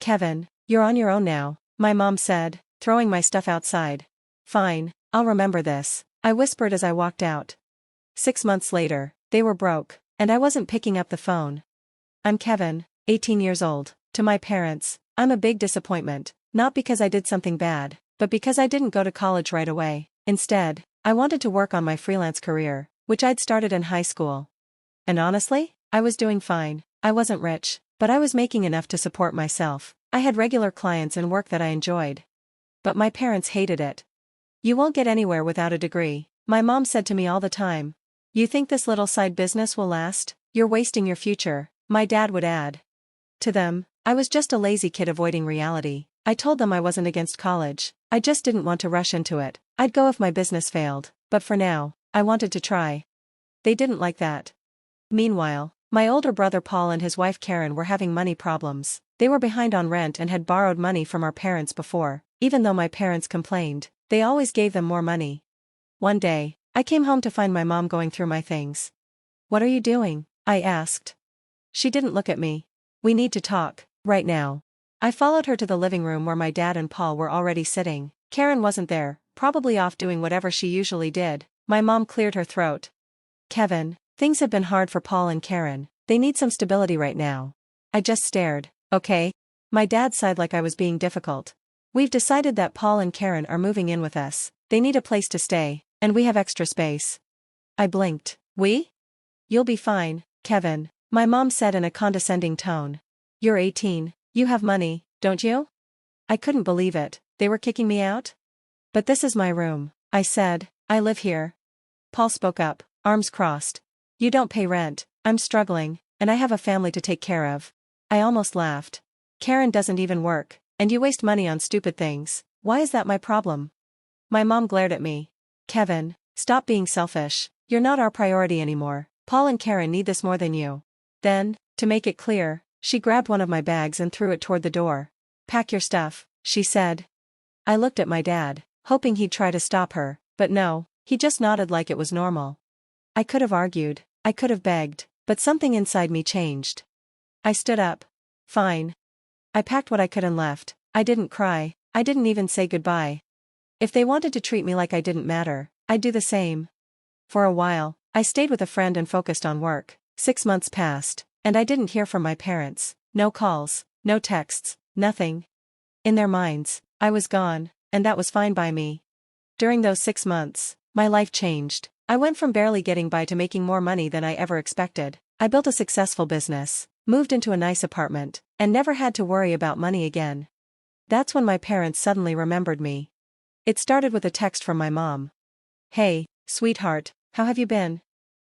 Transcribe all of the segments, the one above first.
Kevin, you're on your own now, my mom said, throwing my stuff outside. Fine, I'll remember this, I whispered as I walked out. 6 months later, they were broke, and I wasn't picking up the phone. I'm Kevin, 18 years old. To my parents, I'm a big disappointment, not because I did something bad, but because I didn't go to college right away. Instead, I wanted to work on my freelance career, which I'd started in high school. And honestly, I was doing fine. I wasn't rich, but I was making enough to support myself. I had regular clients and work that I enjoyed. But my parents hated it. You won't get anywhere without a degree, my mom said to me all the time. You think this little side business will last? You're wasting your future, my dad would add. To them, I was just a lazy kid avoiding reality. I told them I wasn't against college, I just didn't want to rush into it. I'd go if my business failed, but for now, I wanted to try. They didn't like that. Meanwhile, my older brother Paul and his wife Karen were having money problems. They were behind on rent and had borrowed money from our parents before. Even though my parents complained, they always gave them more money. One day, I came home to find my mom going through my things. What are you doing? I asked. She didn't look at me. We need to talk, right now. I followed her to the living room where my dad and Paul were already sitting. Karen wasn't there, probably off doing whatever she usually did. My mom cleared her throat. Kevin, things have been hard for Paul and Karen. They need some stability right now. I just stared. Okay. My dad sighed like I was being difficult. We've decided that Paul and Karen are moving in with us. They need a place to stay, and we have extra space. I blinked. We? You'll be fine, Kevin, my mom said in a condescending tone. You're 18, you have money, don't you? I couldn't believe it. They were kicking me out? But this is my room, I said. I live here. Paul spoke up, arms crossed. You don't pay rent, I'm struggling, and I have a family to take care of. I almost laughed. Karen doesn't even work, and you waste money on stupid things. Why is that my problem? My mom glared at me. Kevin, stop being selfish. You're not our priority anymore. Paul and Karen need this more than you. Then, to make it clear, she grabbed one of my bags and threw it toward the door. Pack your stuff, she said. I looked at my dad, hoping he'd try to stop her, but no, he just nodded like it was normal. I could have argued, I could have begged, but something inside me changed. I stood up. Fine. I packed what I could and left. I didn't cry, I didn't even say goodbye. If they wanted to treat me like I didn't matter, I'd do the same. For a while, I stayed with a friend and focused on work. 6 months passed, and I didn't hear from my parents. No calls, no texts, nothing. In their minds, I was gone, and that was fine by me. During those 6 months, my life changed. I went from barely getting by to making more money than I ever expected. I built a successful business, moved into a nice apartment, and never had to worry about money again. That's when my parents suddenly remembered me. It started with a text from my mom. Hey, sweetheart, how have you been?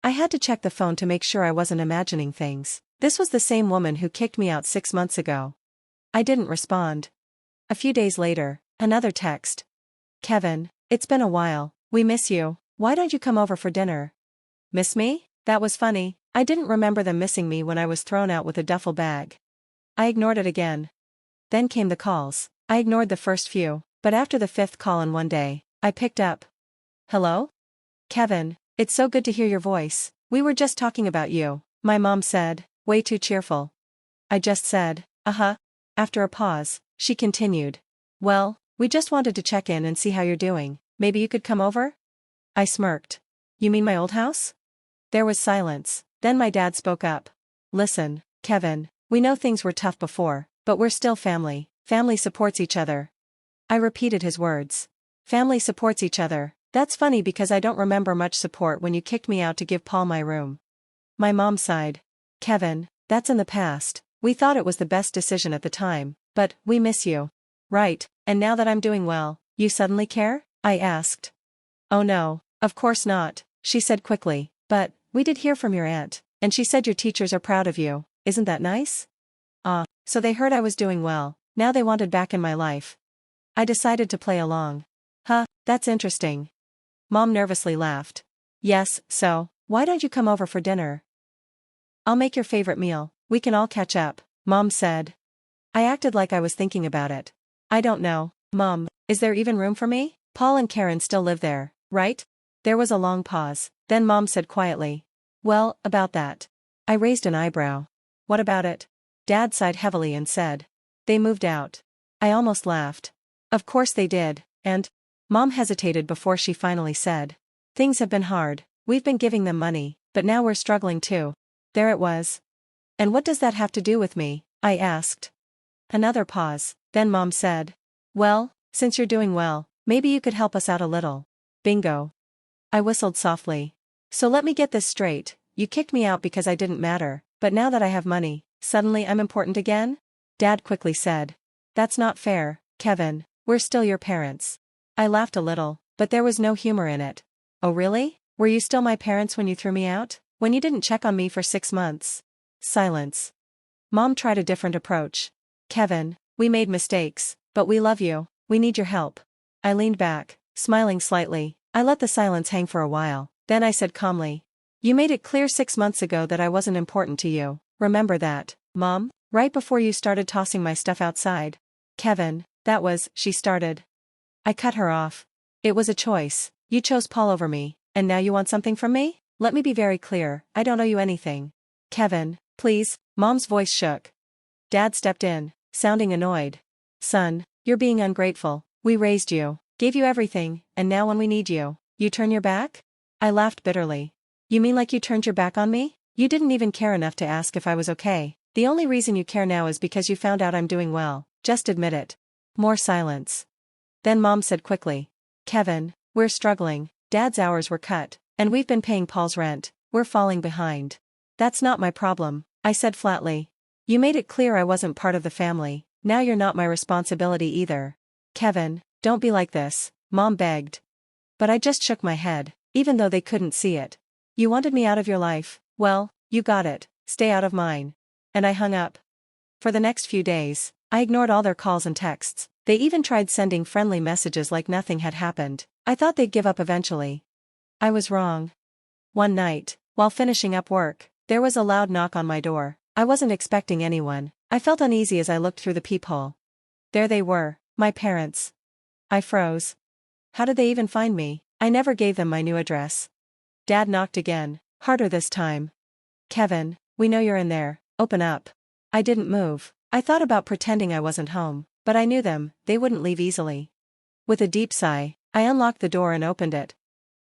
I had to check the phone to make sure I wasn't imagining things. This was the same woman who kicked me out 6 months ago. I didn't respond. A few days later, another text. Kevin, it's been a while, we miss you, why don't you come over for dinner? Miss me? That was funny, I didn't remember them missing me when I was thrown out with a duffel bag. I ignored it again. Then came the calls. I ignored the first few, but after the 5th call in one day, I picked up. Hello? Kevin, it's so good to hear your voice, we were just talking about you, my mom said, way too cheerful. I just said, uh-huh. After a pause, she continued. Well, we just wanted to check in and see how you're doing, maybe you could come over? I smirked. You mean my old house? There was silence, then my dad spoke up. Listen, Kevin, we know things were tough before, but we're still family. Family supports each other. I repeated his words. Family supports each other. That's funny because I don't remember much support when you kicked me out to give Paul my room. My mom sighed. Kevin, that's in the past. We thought it was the best decision at the time, but we miss you. Right, and now that I'm doing well, you suddenly care? I asked. Oh no, of course not, she said quickly, but we did hear from your aunt, and she said your teachers are proud of you. Isn't that nice? So they heard I was doing well, now they wanted back in my life. I decided to play along. Huh, that's interesting. Mom nervously laughed. Yes, so, why don't you come over for dinner? I'll make your favorite meal, we can all catch up, Mom said. I acted like I was thinking about it. I don't know, Mom, is there even room for me? Paul and Karen still live there, right? There was a long pause, then Mom said quietly. Well, about that. I raised an eyebrow. What about it? Dad sighed heavily and said. They moved out. I almost laughed. Of course they did, and Mom hesitated before she finally said. Things have been hard, we've been giving them money, but now we're struggling too. There it was. And what does that have to do with me? I asked. Another pause, then Mom said. Well, since you're doing well, maybe you could help us out a little. Bingo. I whistled softly. So let me get this straight, you kicked me out because I didn't matter, but now that I have money, suddenly I'm important again? Dad quickly said. That's not fair, Kevin, we're still your parents. I laughed a little, but there was no humor in it. Oh really? Were you still my parents when you threw me out? When you didn't check on me for 6 months? Silence. Mom tried a different approach. Kevin, we made mistakes, but we love you, we need your help. I leaned back, smiling slightly. I let the silence hang for a while, then I said calmly. You made it clear 6 months ago that I wasn't important to you, remember that, Mom? Right before you started tossing my stuff outside. Kevin, that was, she started. I cut her off. It was a choice, you chose Paul over me, and now you want something from me? Let me be very clear, I don't owe you anything. Kevin, please, Mom's voice shook. Dad stepped in, sounding annoyed. Son, you're being ungrateful, we raised you, gave you everything, and now when we need you, you turn your back? I laughed bitterly. You mean like you turned your back on me? You didn't even care enough to ask if I was okay. The only reason you care now is because you found out I'm doing well, just admit it. More silence. Then Mom said quickly. Kevin, we're struggling, Dad's hours were cut, and we've been paying Paul's rent, we're falling behind. That's not my problem, I said flatly. You made it clear I wasn't part of the family, now you're not my responsibility either. Kevin, don't be like this, Mom begged. But I just shook my head, even though they couldn't see it. You wanted me out of your life, well, you got it, stay out of mine. And I hung up. For the next few days, I ignored all their calls and texts. They even tried sending friendly messages like nothing had happened. I thought they'd give up eventually. I was wrong. One night, while finishing up work, there was a loud knock on my door. I wasn't expecting anyone. I felt uneasy as I looked through the peephole. There they were, my parents. I froze. How did they even find me? I never gave them my new address. Dad knocked again, harder this time. Kevin, we know you're in there, open up. I didn't move. I thought about pretending I wasn't home, but I knew them, they wouldn't leave easily. With a deep sigh, I unlocked the door and opened it.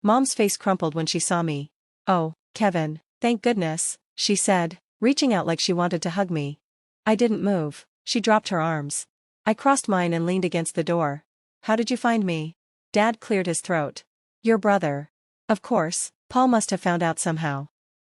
Mom's face crumpled when she saw me. Oh, Kevin, thank goodness, she said, reaching out like she wanted to hug me. I didn't move. She dropped her arms. I crossed mine and leaned against the door. How did you find me? Dad cleared his throat. Your brother. Of course, Paul must have found out somehow.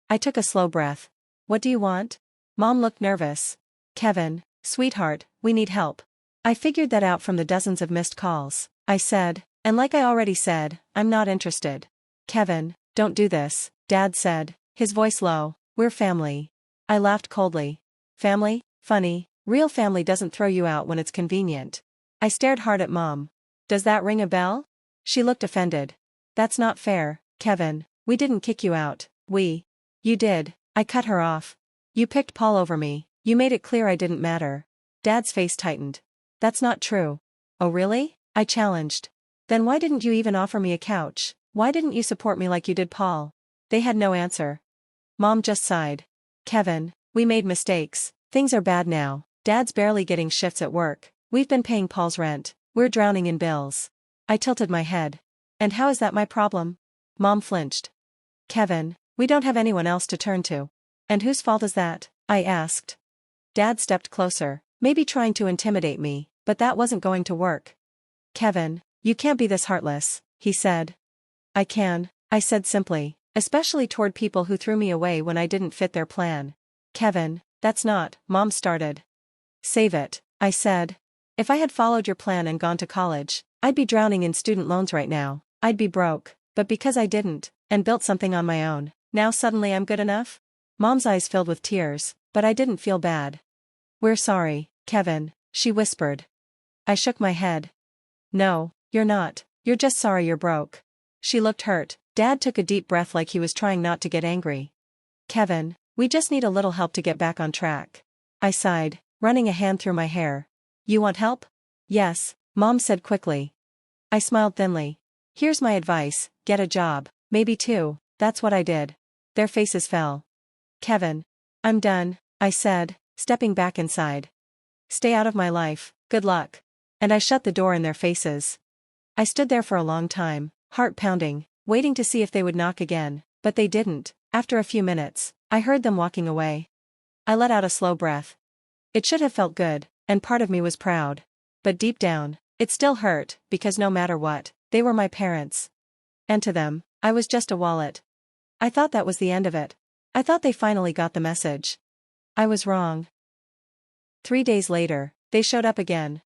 I took a slow breath. What do you want? Mom looked nervous. Kevin, sweetheart, we need help. I figured that out from the dozens of missed calls, I said, and like I already said, I'm not interested. Kevin, don't do this, Dad said, his voice low, we're family. I laughed coldly. Family? Funny, real family doesn't throw you out when it's convenient. I stared hard at Mom. Does that ring a bell? She looked offended. That's not fair, Kevin, we didn't kick you out, You did, I cut her off. You picked Paul over me, you made it clear I didn't matter. Dad's face tightened. That's not true. Oh really? I challenged. Then why didn't you even offer me a couch? Why didn't you support me like you did Paul? They had no answer. Mom just sighed. Kevin, we made mistakes, things are bad now, Dad's barely getting shifts at work, we've been paying Paul's rent, we're drowning in bills. I tilted my head. And how is that my problem? Mom flinched. Kevin, we don't have anyone else to turn to. And whose fault is that? I asked. Dad stepped closer, maybe trying to intimidate me, but that wasn't going to work. Kevin, you can't be this heartless, he said. I can, I said simply, especially toward people who threw me away when I didn't fit their plan. Kevin, that's not, Mom started. Save it, I said. If I had followed your plan and gone to college, I'd be drowning in student loans right now, I'd be broke, but because I didn't, and built something on my own, now suddenly I'm good enough? Mom's eyes filled with tears, but I didn't feel bad. We're sorry, Kevin, she whispered. I shook my head. No, you're not, you're just sorry you're broke. She looked hurt. Dad took a deep breath like he was trying not to get angry. Kevin, we just need a little help to get back on track. I sighed, running a hand through my hair. You want help? Yes, Mom said quickly. I smiled thinly. Here's my advice, get a job, maybe two, that's what I did. Their faces fell. Kevin. I'm done, I said, stepping back inside. Stay out of my life, good luck. And I shut the door in their faces. I stood there for a long time, heart pounding, waiting to see if they would knock again, but they didn't. After a few minutes, I heard them walking away. I let out a slow breath. It should have felt good, and part of me was proud. But deep down, it still hurt, because no matter what, they were my parents. And to them, I was just a wallet. I thought that was the end of it. I thought they finally got the message. I was wrong. 3 days later, they showed up again.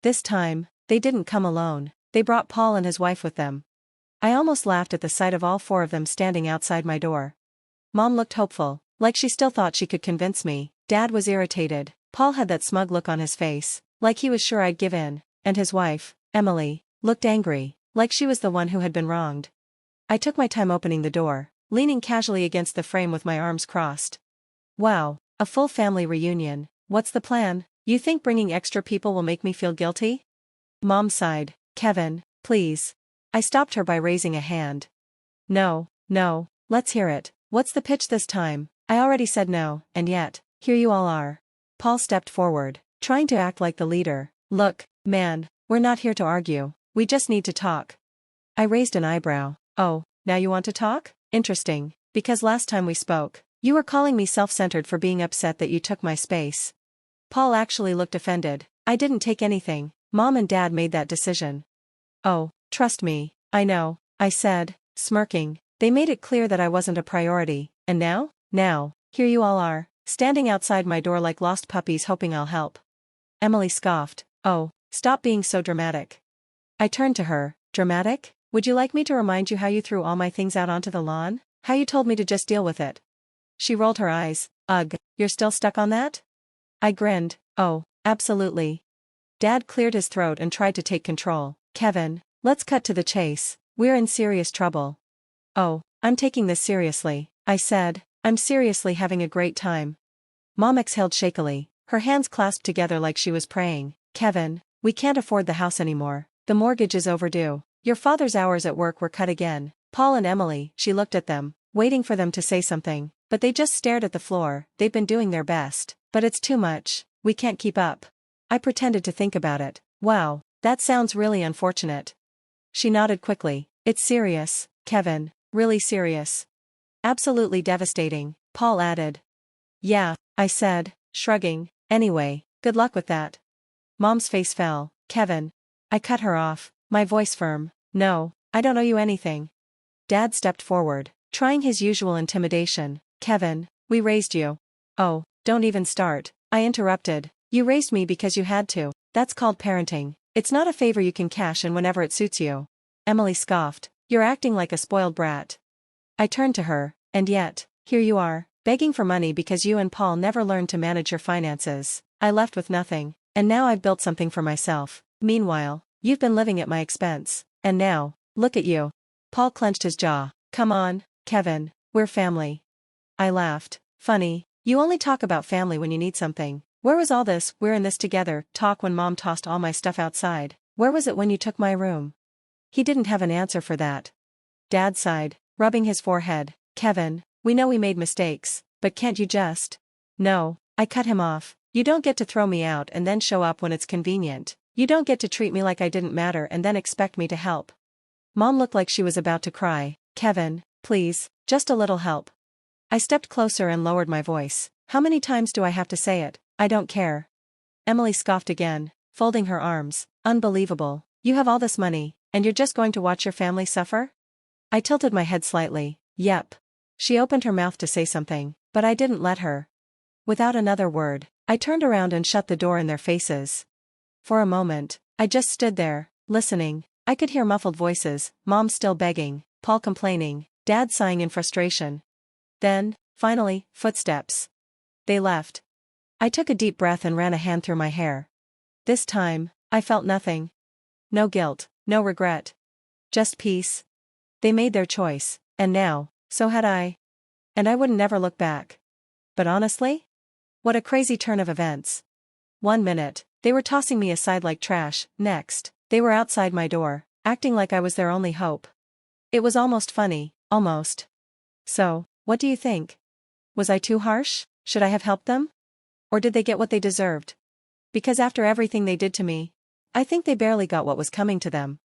This time, they didn't come alone, they brought Paul and his wife with them. I almost laughed at the sight of all 4 of them standing outside my door. Mom looked hopeful, like she still thought she could convince me. Dad was irritated. Paul had that smug look on his face, like he was sure I'd give in, and his wife, Emily, looked angry, like she was the one who had been wronged. I took my time opening the door, leaning casually against the frame with my arms crossed. Wow, a full family reunion. What's the plan? You think bringing extra people will make me feel guilty? Mom sighed. Kevin, please. I stopped her by raising a hand. No, let's hear it. What's the pitch this time? I already said no, and yet, here you all are. Paul stepped forward, trying to act like the leader. Look, man, we're not here to argue, we just need to talk. I raised an eyebrow. Oh, now you want to talk? Interesting, because last time we spoke, you were calling me self-centered for being upset that you took my space. Paul actually looked offended. I didn't take anything, Mom and Dad made that decision. Oh, trust me, I know, I said, smirking. They made it clear that I wasn't a priority, and now, here you all are, standing outside my door like lost puppies hoping I'll help. Emily scoffed. Oh, stop being so dramatic. I turned to her. Dramatic? Would you like me to remind you how you threw all my things out onto the lawn? How you told me to just deal with it? She rolled her eyes. Ugh, you're still stuck on that? I grinned. Oh, absolutely. Dad cleared his throat and tried to take control. Kevin, let's cut to the chase. We're in serious trouble. Oh, I'm taking this seriously, I said. I'm seriously having a great time. Mom exhaled shakily, her hands clasped together like she was praying. Kevin, we can't afford the house anymore. The mortgage is overdue. Your father's hours at work were cut again. Paul and Emily, she looked at them, waiting for them to say something, but they just stared at the floor. They've been doing their best, but it's too much. We can't keep up. I pretended to think about it. Wow, that sounds really unfortunate. She nodded quickly. It's serious, Kevin, really serious. Absolutely devastating, Paul added. Yeah, I said, shrugging. Anyway, good luck with that. Mom's face fell. Kevin. I cut her off, my voice firm. No, I don't owe you anything. Dad stepped forward, trying his usual intimidation. Kevin, we raised you. Oh, don't even start, I interrupted. You raised me because you had to. That's called parenting. It's not a favor you can cash in whenever it suits you. Emily scoffed. You're acting like a spoiled brat. I turned to her, and yet, here you are, begging for money because you and Paul never learned to manage your finances. I left with nothing, and now I've built something for myself. Meanwhile, you've been living at my expense, and now, look at you. Paul clenched his jaw. Come on, Kevin, we're family. I laughed. Funny, you only talk about family when you need something. Where was all this "we're in this together" talk when Mom tossed all my stuff outside? Where was it when you took my room? He didn't have an answer for that. Dad sighed, rubbing his forehead. Kevin, we know we made mistakes, but can't you just? No, I cut him off. You don't get to throw me out and then show up when it's convenient. You don't get to treat me like I didn't matter and then expect me to help. Mom looked like she was about to cry. Kevin, please, just a little help. I stepped closer and lowered my voice. How many times do I have to say it? I don't care. Emily scoffed again, folding her arms. Unbelievable. You have all this money, and you're just going to watch your family suffer? I tilted my head slightly. Yep. She opened her mouth to say something, but I didn't let her. Without another word, I turned around and shut the door in their faces. For a moment, I just stood there, listening. I could hear muffled voices, Mom still begging, Paul complaining, Dad sighing in frustration. Then, finally, footsteps. They left. I took a deep breath and ran a hand through my hair. This time, I felt nothing. No guilt, no regret. Just peace. They made their choice, and now, so had I. And I wouldn't never look back. But honestly? What a crazy turn of events. 1 minute, they were tossing me aside like trash. Next, they were outside my door, acting like I was their only hope. It was almost funny, almost. So, what do you think? Was I too harsh? Should I have helped them? Or did they get what they deserved? Because after everything they did to me, I think they barely got what was coming to them.